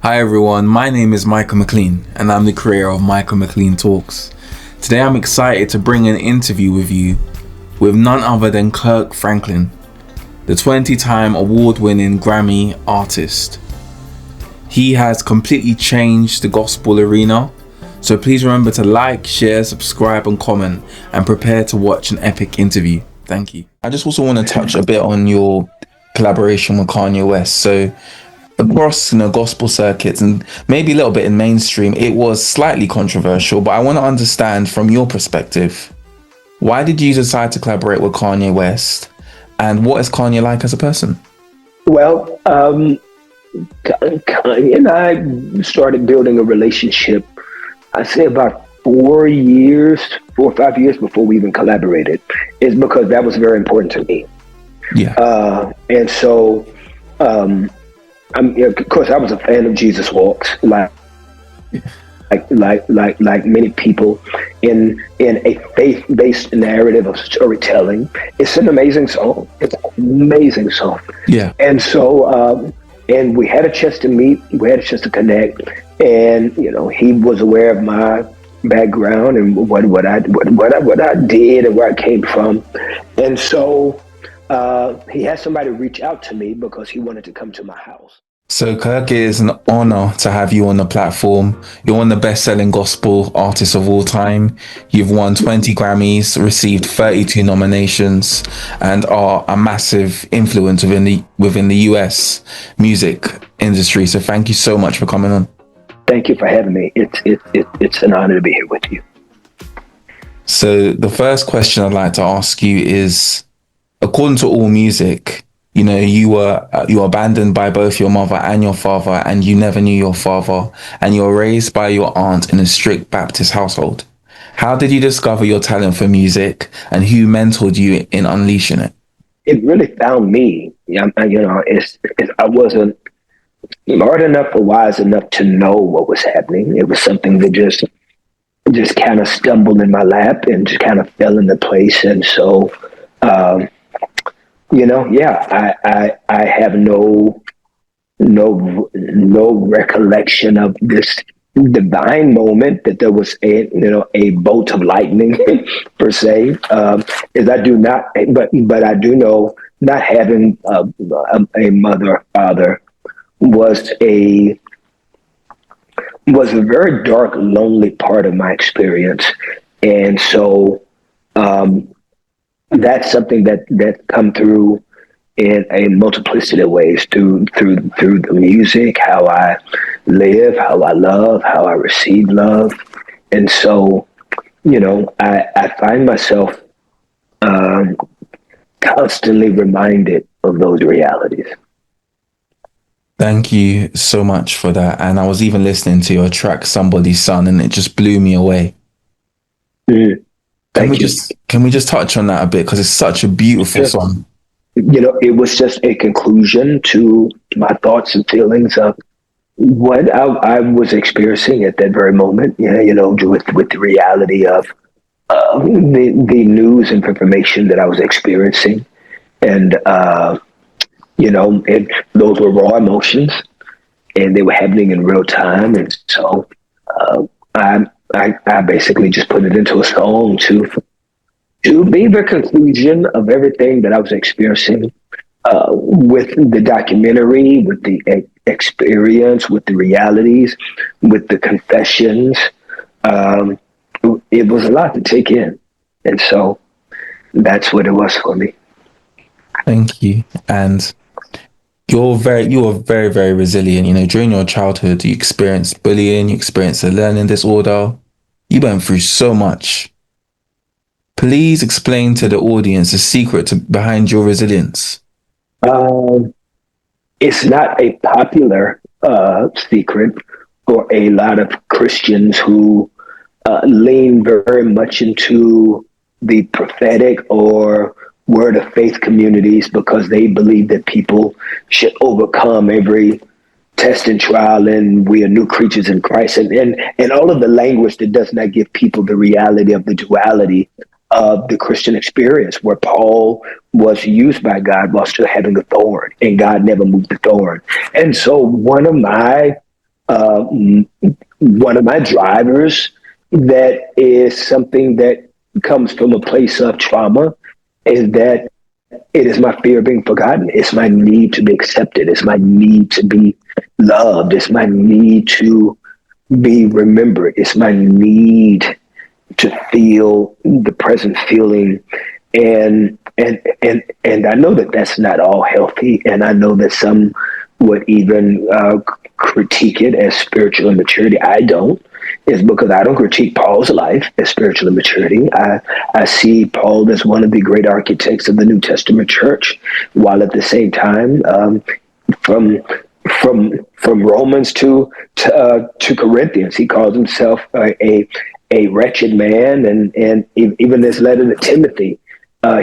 Hi everyone, my name is Micah McLean and I'm the creator of Micah McLean Talks. Today I'm excited to bring an interview with you with none other than Kirk Franklin, the 20-time award-winning Grammy artist. He has completely changed the gospel arena, so please remember to like, share, subscribe and comment and prepare to watch an epic interview. Thank you. I just also want to touch a bit on your collaboration with Kanye West. So across gospel circuits and maybe a little bit in mainstream, it was slightly controversial, but I want to understand from your perspective, why did you decide to collaborate with Kanye West and what is Kanye like as a person? Well, Kanye and I started building a relationship, I'd say about 4 or 5 years before we even collaborated. It's because that was very important to me. Yeah. And so, of course, I was a fan of Jesus Walks, like many people in a faith-based narrative of storytelling. It's an amazing song. It's an amazing song. Yeah. And so, and we had a chance to meet. We had a chance to connect, and he was aware of my background and what I did and where I came from, and so. He had somebody reach out to me because he wanted to come to my house. So Kirk, it is an honor to have you on the platform. You're one of the best-selling gospel artists of all time. You've won 20 Grammys, received 32 nominations, and are a massive influence within the US music industry. So thank you so much for coming on. Thank you for having me. It's an honor to be here with you. So the first question I'd like to ask you is, according to All Music, you were abandoned by both your mother and your father, and you never knew your father, and you were raised by your aunt in a strict Baptist household. How did you discover your talent for music, and who mentored you in unleashing it? It really found me. I wasn't smart enough or wise enough to know what was happening. It was something that just kind of stumbled in my lap and just kind of fell into place, and so. I have no recollection of this divine moment that there was a bolt of lightning per se. Is I do not, but I do know not having a mother or father was a very dark, lonely part of my experience, and so. That's something that come through in a multiplicity of ways through the music, how I live, how I love, how I receive love, and so I find myself constantly reminded of those realities. Thank you so much for that. And I was even listening to your track "Somebody's Son," and it just blew me away. Mm. Can we just touch on that a bit, because it's such a beautiful song? It was just a conclusion to my thoughts and feelings of what I was experiencing at that very moment. With the reality of the news and information that I was experiencing, and those were raw emotions, and they were happening in real time, and so I basically just put it into a song to be the conclusion of everything that I was experiencing with the documentary, with the experience, with the realities, with the confessions. It was a lot to take in. And so that's what it was for me. Thank you. And you were very, very resilient. During your childhood, you experienced bullying, you experienced a learning disorder. You went through so much. Please explain to the audience the secret behind your resilience. It's not a popular secret for a lot of Christians who lean very much into the prophetic or word of faith communities, because they believe that people should overcome every test and trial, and we are new creatures in Christ, and all of the language that does not give people the reality of the duality of the Christian experience, where Paul was used by God while still having a thorn, and God never moved the thorn. And so one of my one of my drivers that is something that comes from a place of trauma is that it is my fear of being forgotten. It's my need to be accepted. It's my need to be loved. It's my need to be remembered. It's my need to feel the present feeling. And I know that that's not all healthy. And I know that some would even critique it as spiritual immaturity. I don't. It's because I don't critique Paul's life as spiritual immaturity. I see Paul as one of the great architects of the New Testament church, while at the same time, from Romans to Corinthians, he calls himself a wretched man, and even this letter to Timothy,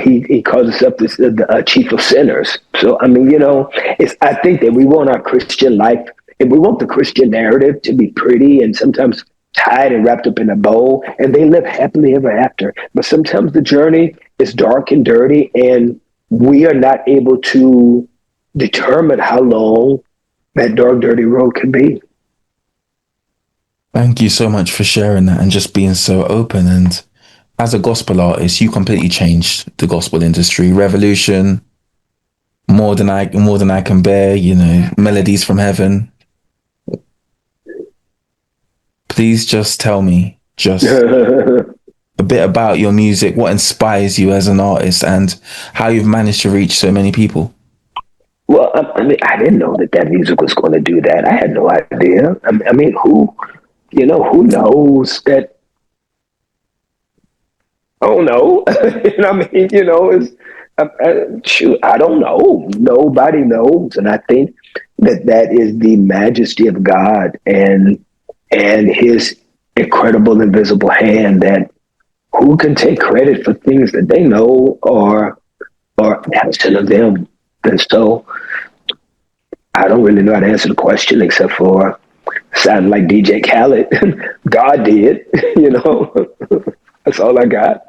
he calls himself the chief of sinners. So I mean, I think that we want our Christian life, and we want the Christian narrative to be pretty and sometimes tied and wrapped up in a bow, and they live happily ever after. But sometimes the journey is dark and dirty, and we are not able to determine how long that dark, dirty road can be. Thank you so much for sharing that and just being so open. And as a gospel artist, you completely changed the gospel industry. Revolution, more than I can bear. Melodies from heaven. Please just tell me a bit about your music, what inspires you as an artist, and how you've managed to reach so many people. Well, I mean, I didn't know that music was going to do that. I had no idea. I mean, who knows that? Oh no, I mean, shoot, I don't know. Nobody knows, and I think that is the majesty of God and His incredible invisible hand. That who can take credit for things that they know or absent of them. And so I don't really know how to answer the question except for sounding like DJ Khaled. God did, That's all I got.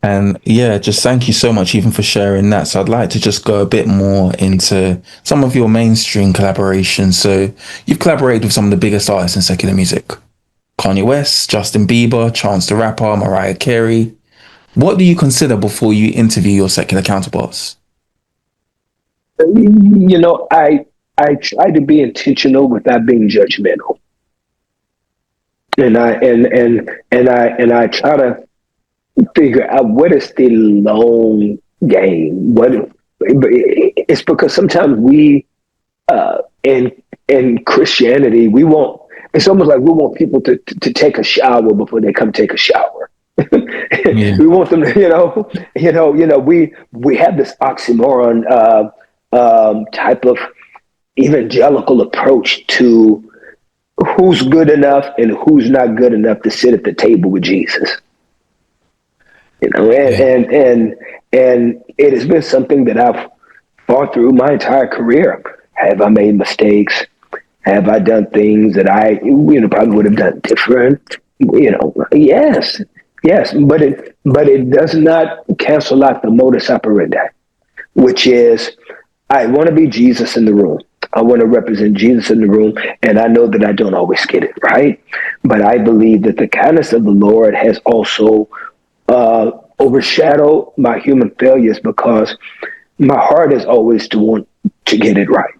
And yeah, just thank you so much even for sharing that. So I'd like to just go a bit more into some of your mainstream collaborations. So you've collaborated with some of the biggest artists in secular music. Kanye West, Justin Bieber, Chance the Rapper, Mariah Carey. What do you consider before you interview your secular counterparts? I try to be intentional without being judgmental. And I try to figure out what is the long game. It's because sometimes we in Christianity it's almost like we want people to take a shower before they come take a shower. Yeah. We want them to, we have this oxymoron type of evangelical approach to who's good enough and who's not good enough to sit at the table with Jesus. And it has been something that I've fought through my entire career. Have I made mistakes? Have I done things that I probably would have done different? Yes, but it does not cancel out the modus operandi, which is I want to be Jesus in the room. I want to represent Jesus in the room, and I know that I don't always get it right, but I believe that the kindness of the Lord has also overshadowed my human failures because my heart is always to want to get it right.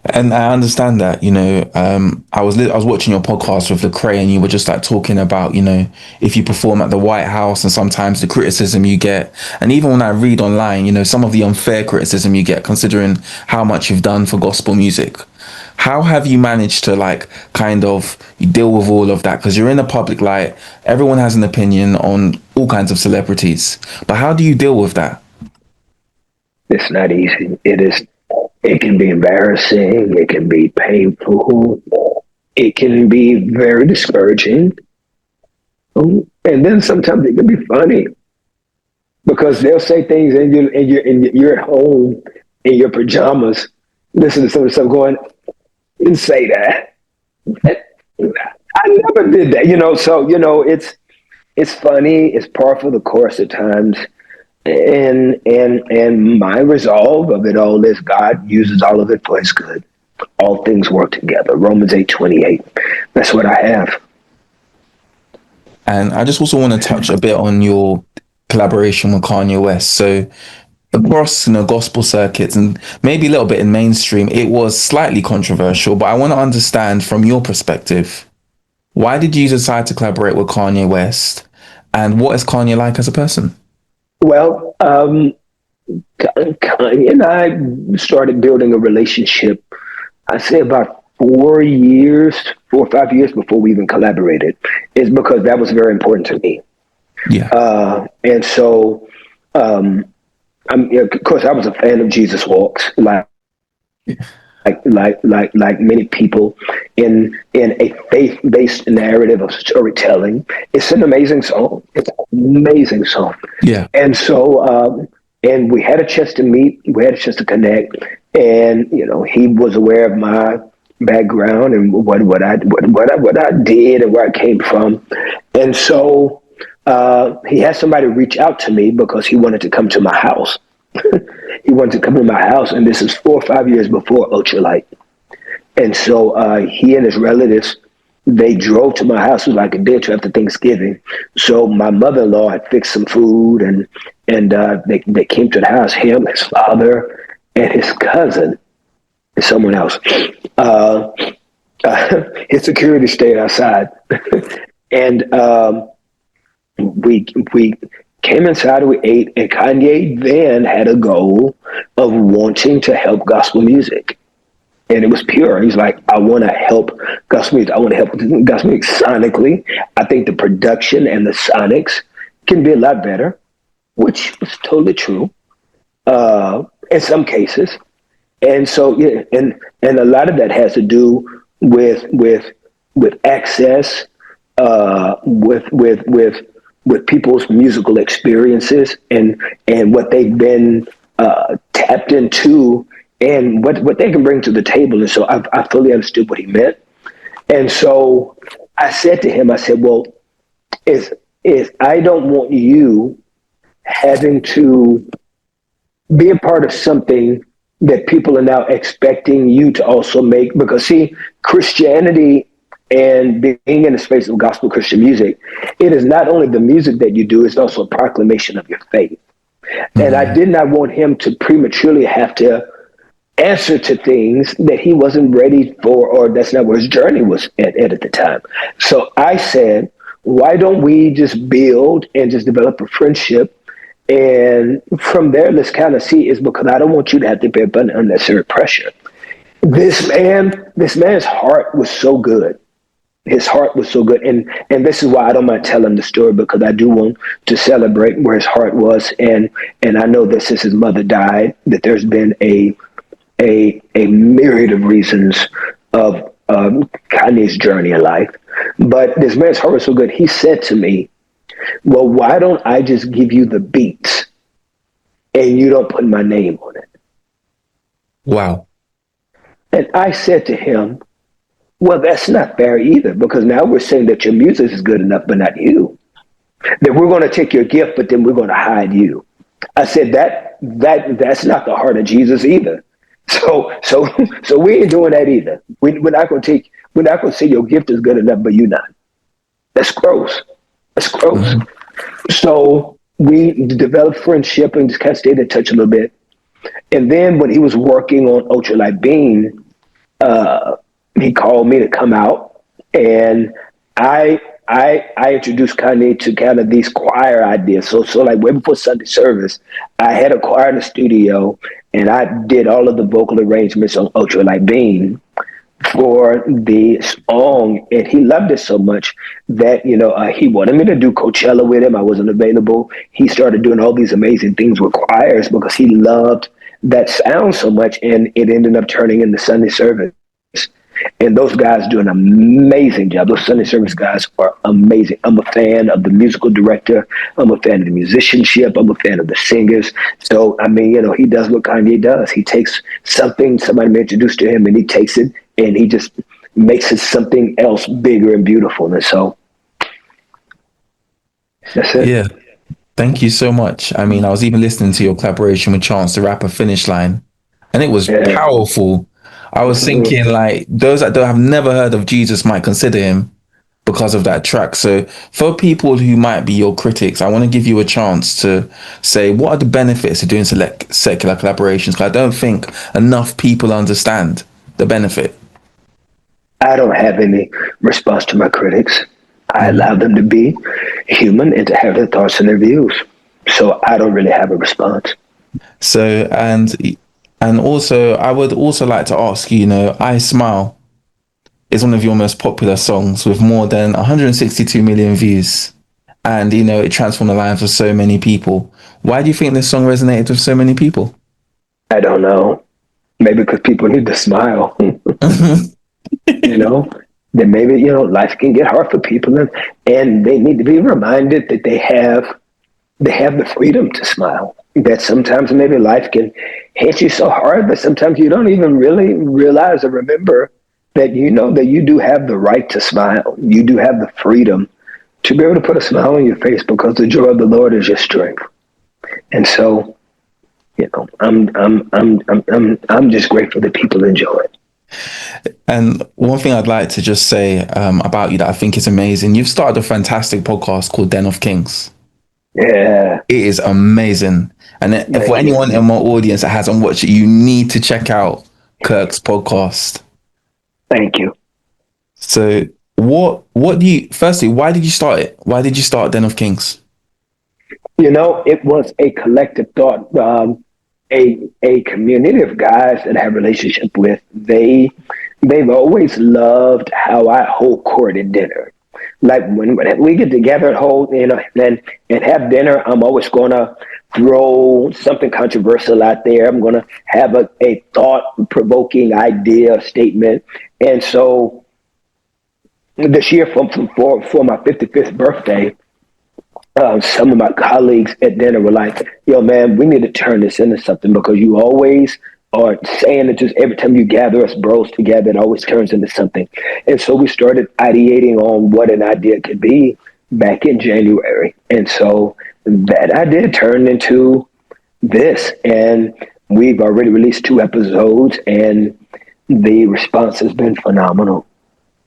And I understand that, I was watching your podcast with Lecrae, and you were just like talking about, if you perform at the White House and sometimes the criticism you get. And even when I read online, some of the unfair criticism you get considering how much you've done for gospel music. How have you managed to deal with all of that? Because you're in the public light, everyone has an opinion on all kinds of celebrities. But how do you deal with that? It's not easy. It can be embarrassing. It can be painful. It can be very discouraging. And then sometimes it can be funny because they'll say things and you're at home in your pajamas, listening to some of the stuff going, didn't say that. I never did that, So, it's funny. It's par for the course at times. And my resolve of it all is God uses all of it for His good. all things work together. Romans 8:28. That's what I have. And I just also want to touch a bit on your collaboration with Kanye West. So across gospel circuits and maybe a little bit in mainstream, it was slightly controversial, but I want to understand from your perspective, why did you decide to collaborate with Kanye West, and what is Kanye like as a person? Well, Kanye and I started building a relationship, I'd say about 4 years, 4 or 5 years before we even collaborated, is because that was very important to me. Yeah. And so, of course, I was a fan of Jesus Walks, like many people in a faith-based narrative of storytelling. It's an amazing song. It's an amazing song. Yeah. And so, and we had a chance to meet. We had a chance to connect. And he was aware of my background and what I did and where I came from. And so he had somebody reach out to me because he wanted to come to my house. He wanted to come to my house, and this is 4 or 5 years before Ultralight. And so he and his relatives, they drove to my house. It was like a day or two after Thanksgiving. So my mother-in-law had fixed some food, and they came to the house. Him, his father, and his cousin, and someone else. His security stayed outside, and we came inside, we ate, and Kanye then had a goal of wanting to help gospel music. And it was pure. He's like, I want to help gospel music. I want to help gospel music sonically. I think the production and the sonics can be a lot better, which was totally true in some cases. And so, yeah, and a lot of that has to do with access, with people's musical experiences and what they've been tapped into and what they can bring to the table. And so I fully understood what he meant. And so I said to him, I said, well, is I don't want you having to be a part of something that people are now expecting you to also make. Because see, Christianity and being in the space of gospel Christian music, it is not only the music that you do, it's also a proclamation of your faith. Mm-hmm. And I did not want him to prematurely have to answer to things that he wasn't ready for, or that's not where his journey was at the time. So I said, why don't we just build and just develop a friendship? And from there, let's kind of see, is because I don't want you to have to bear unnecessary pressure. This man's heart was so good. His heart was so good. And this is why I don't mind telling the story, because I do want to celebrate where his heart was. And I know that since his mother died, that there's been a myriad of reasons of Kanye's journey in life. But this man's heart was so good. He said to me, well, why don't I just give you the beats and you don't put my name on it? Wow. And I said to him, well, that's not fair either, because now we're saying that your music is good enough, but not you. That we're going to take your gift, but then we're going to hide you. I said that's not the heart of Jesus either. So we ain't doing that either. We're not going to say your gift is good enough, but you're not. That's gross. That's gross. Mm-hmm. So we developed friendship and just kind of stayed in touch a little bit. And then when he was working on Ultralight Beam, he called me to come out, and I introduced Kanye to kind of these choir ideas. So like way before Sunday service, I had a choir in the studio, and I did all of the vocal arrangements on Ultralight Beam for the song, and he loved it so much that he wanted me to do Coachella with him. I wasn't available. He started doing all these amazing things with choirs because he loved that sound so much, and it ended up turning into Sunday service. And those guys do an amazing job. Those Sunday service guys are amazing. I'm a fan of the musical director. I'm a fan of the musicianship. I'm a fan of the singers. So, I mean, he does what Kanye does. He takes something somebody may introduce to him, and he takes it and he just makes it something else bigger and beautiful. And so that's it. Yeah. Thank you so much. I mean, I was even listening to your collaboration with Chance the Rapper, Finish Line, and it was powerful. I was thinking like those that don't have never heard of Jesus might consider him because of that track. So for people who might be your critics, I want to give you a chance to say what are the benefits of doing secular collaborations? Because I don't think enough people understand the benefit. I don't have any response to my critics. I allow them to be human and to have their thoughts and their views. So I don't really have a response. So and also I would also like to ask you, you know, I Smile is one of your most popular songs with more than 162 million views. And you know, it transformed the lives of so many people. Why do you think this song resonated with so many people? I don't know. Maybe because people need to smile. You know, that maybe, life can get hard for people, and they need to be reminded that they have the freedom to smile. That sometimes maybe life can hit you so hard that sometimes you don't even really realize or remember that that you do have the right to smile. You do have the freedom to be able to put a smile on your face because the joy of the Lord is your strength. And so, I'm just grateful that people enjoy it. And one thing I'd like to just say about you that I think is amazing, you've started a fantastic podcast called Den of Kings. Yeah. It is amazing. And for anyone in my audience that hasn't watched it, you need to check out Kirk's podcast. Thank you. So firstly, why did you start it? Why did you start Den of Kings? It was a collective thought. A community of guys that I have a relationship with, they've always loved how I hold court at dinner. Like when we get together and and have dinner, I'm always gonna throw something controversial out there. I'm gonna have a thought-provoking idea, statement. And so this year for my 55th birthday, some of my colleagues at dinner were like, yo, man, we need to turn this into something because you always are saying it just every time you gather us bros together, it always turns into something. And so we started ideating on what an idea could be back in January. And so that idea turned into this. And we've already released 2 episodes, and the response has been phenomenal.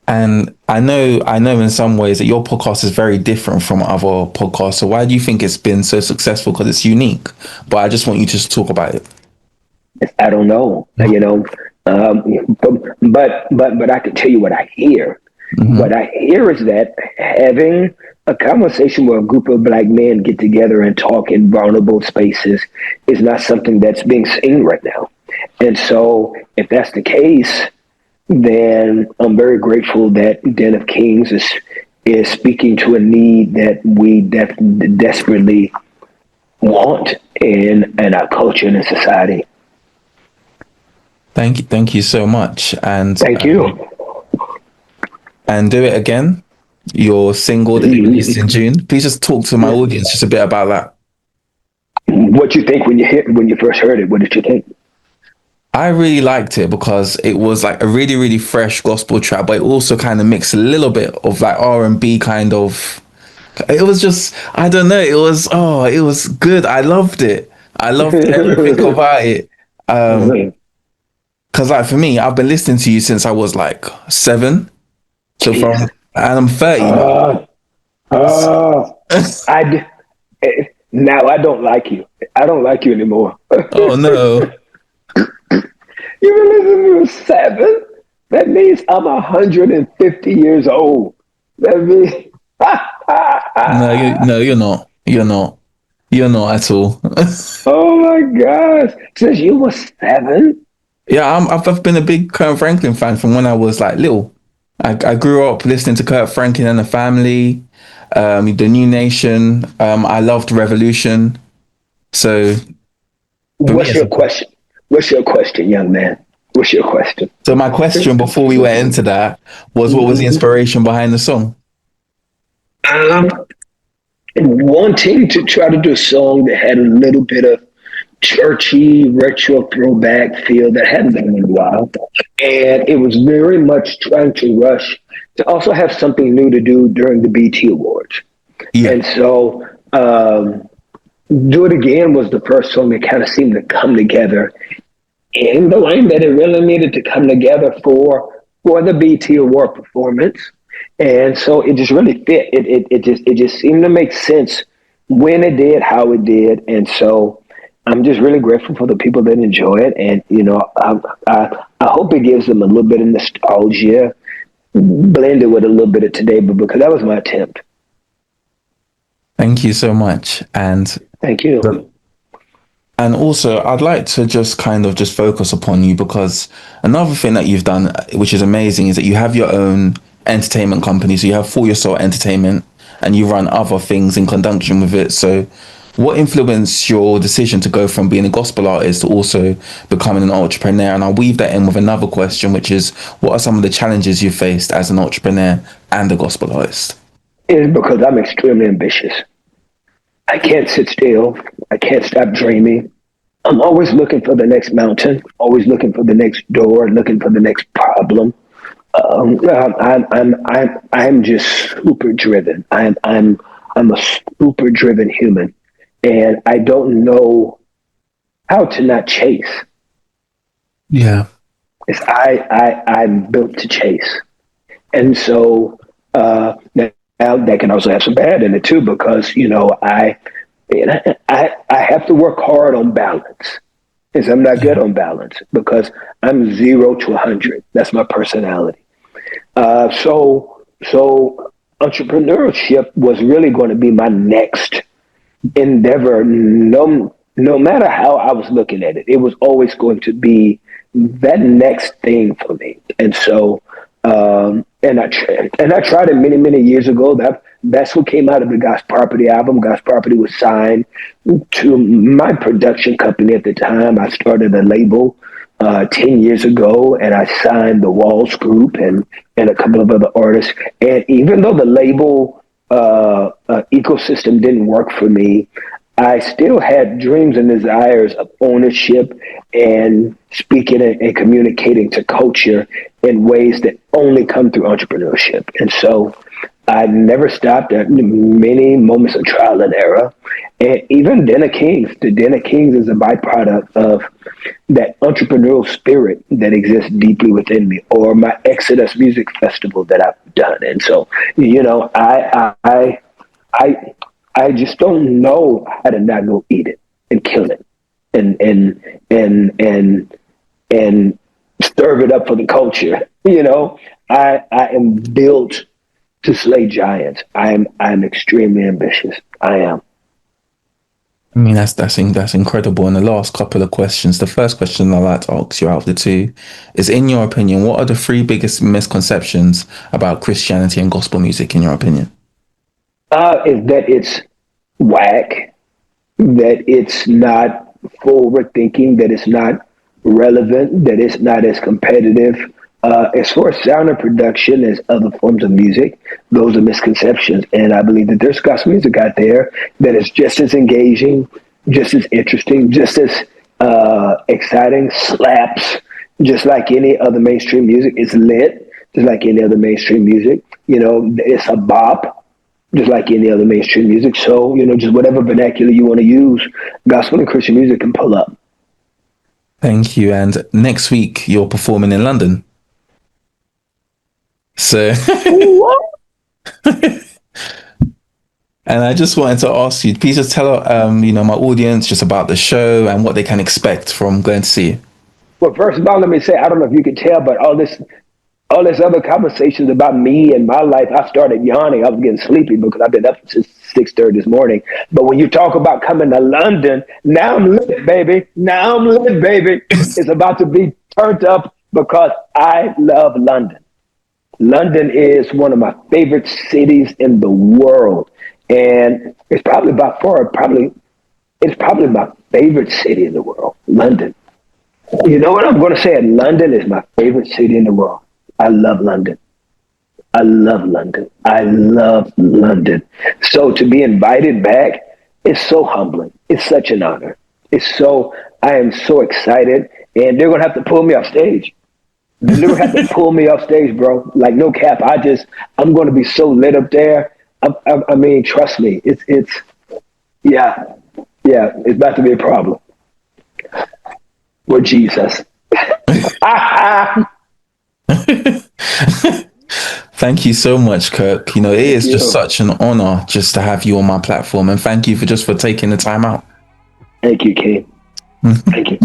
And I know in some ways that your podcast is very different from other podcasts. So why do you think it's been so successful? Because it's unique. But I just want you to just talk about it. I don't know, but I can tell you what I hear. Mm-hmm. What I hear is that having a conversation where a group of Black men get together and talk in vulnerable spaces is not something that's being seen right now. And so if that's the case, then I'm very grateful that Den of Kings is speaking to a need that we desperately want in our culture and in society. Thank you so much, and thank you. And Do It Again, your single that you released in June. Please just talk to my audience just a bit about that. What you think when you first heard it? What did you think? I really liked it because it was like a really, really fresh gospel track, but it also kind of mixed a little bit of like R&B kind of. It was just, I don't know, it was good. I loved it. I loved everything about it. Because like for me, I've been listening to you since I was like 7. So and I'm 30 now. Now I don't like you. I don't like you anymore. Oh no. You've been listening to 7? That means I'm 150 years old. That means No, you're not. You're not. You're not at all. Oh my gosh. Since you were 7? Yeah, I've been a big Kirk Franklin fan from when I was like little. I grew up listening to Kirk Franklin and the Family, The New Nation. I loved Revolution. So, what's your question? What's your question, young man? What's your question? So my question before we went into that was, what was the inspiration behind the song? Wanting to try to do a song that had a little bit of churchy, retro throwback feel that hadn't been in a while. And it was very much trying to rush to also have something new to do during the BT Awards. Yeah. And so Do It Again was the first song that kind of seemed to come together in the line that it really needed to come together for the BT Award performance. And so it just really fit. It just seemed to make sense when it did, how it did. And so I'm just really grateful for the people that enjoy it. And, I hope it gives them a little bit of nostalgia, blended with a little bit of today, but because that was my attempt. Thank you so much. And Thank you. and also, I'd like to just kind of just focus upon you because another thing that you've done, which is amazing, is that you have your own entertainment company. So you have For Your Soul Entertainment and you run other things in conjunction with it. So what influenced your decision to go from being a gospel artist to also becoming an entrepreneur? And I'll weave that in with another question, which is what are some of the challenges you faced as an entrepreneur and a gospel artist? It's because I'm extremely ambitious. I can't sit still. I can't stop dreaming. I'm always looking for the next mountain, always looking for the next door, looking for the next problem. I'm just super driven. I'm a super driven human, and I don't know how to not chase. Yeah. I'm built to chase, and so now that can also have some bad in it too, because I have to work hard on balance. Is I'm not good on balance because I'm 0 to 100. That's my personality. So entrepreneurship was really going to be my next endeavor. No matter how I was looking at it, it was always going to be that next thing for me. And so, and I tried it many years ago. That's what came out of the God's Property album. God's Property was signed to my production company at the time. I started a label 10 years ago, and I signed the Walls Group and a couple of other artists. And even though the label ecosystem didn't work for me, I still had dreams and desires of ownership and speaking and communicating to culture in ways that only come through entrepreneurship. And so I never stopped at many moments of trial and error. And even Den of Kings, the Den of Kings is a byproduct of that entrepreneurial spirit that exists deeply within me, or my Exodus Music Festival that I've done. And so, I just don't know how to not go eat it and kill it and serve it up for the culture. I am built to slay giants. I'm extremely ambitious. I am. I mean, that's incredible. And the last couple of questions, the first question I like to ask you out of the two is, in your opinion, what are the three biggest misconceptions about Christianity and gospel music, in your opinion? Is that it's whack, that it's not forward thinking, that it's not relevant, that it's not as competitive. As far as sound and production as other forms of music, those are misconceptions. And I believe that there's gospel music out there that is just as engaging, just as interesting, just as exciting, slaps, just like any other mainstream music. It's lit, just like any other mainstream music. It's a bop, just like any other mainstream music. So, just whatever vernacular you want to use, gospel and Christian music can pull up. Thank you. And next week, you're performing in London. So, and I just wanted to ask you, please just tell, my audience just about the show and what they can expect from going to see you. Well, first of all, let me say, I don't know if you can tell, but all this other conversations about me and my life, I started yawning. I was getting sleepy because I've been up since 6:30 this morning. But when you talk about coming to London, now I'm lit, baby. Now I'm lit, baby. It's about to be turned up because I love London. London is one of my favorite cities in the world. And it's probably it's probably my favorite city in the world, London. You know what I'm going to say? London is my favorite city in the world. I love London. I love London. I love London. So to be invited back is so humbling. It's such an honor. I am so excited. And they're going to have to pull me off stage. They never have to pull me off stage, bro. Like, no cap. I'm going to be so lit up there. I mean, trust me. Yeah, it's about to be a problem. Or Jesus. Thank you so much, Kirk. You know, it is just such an honor just to have you on my platform, and thank you for taking the time out. Thank you, Kate. Thank you.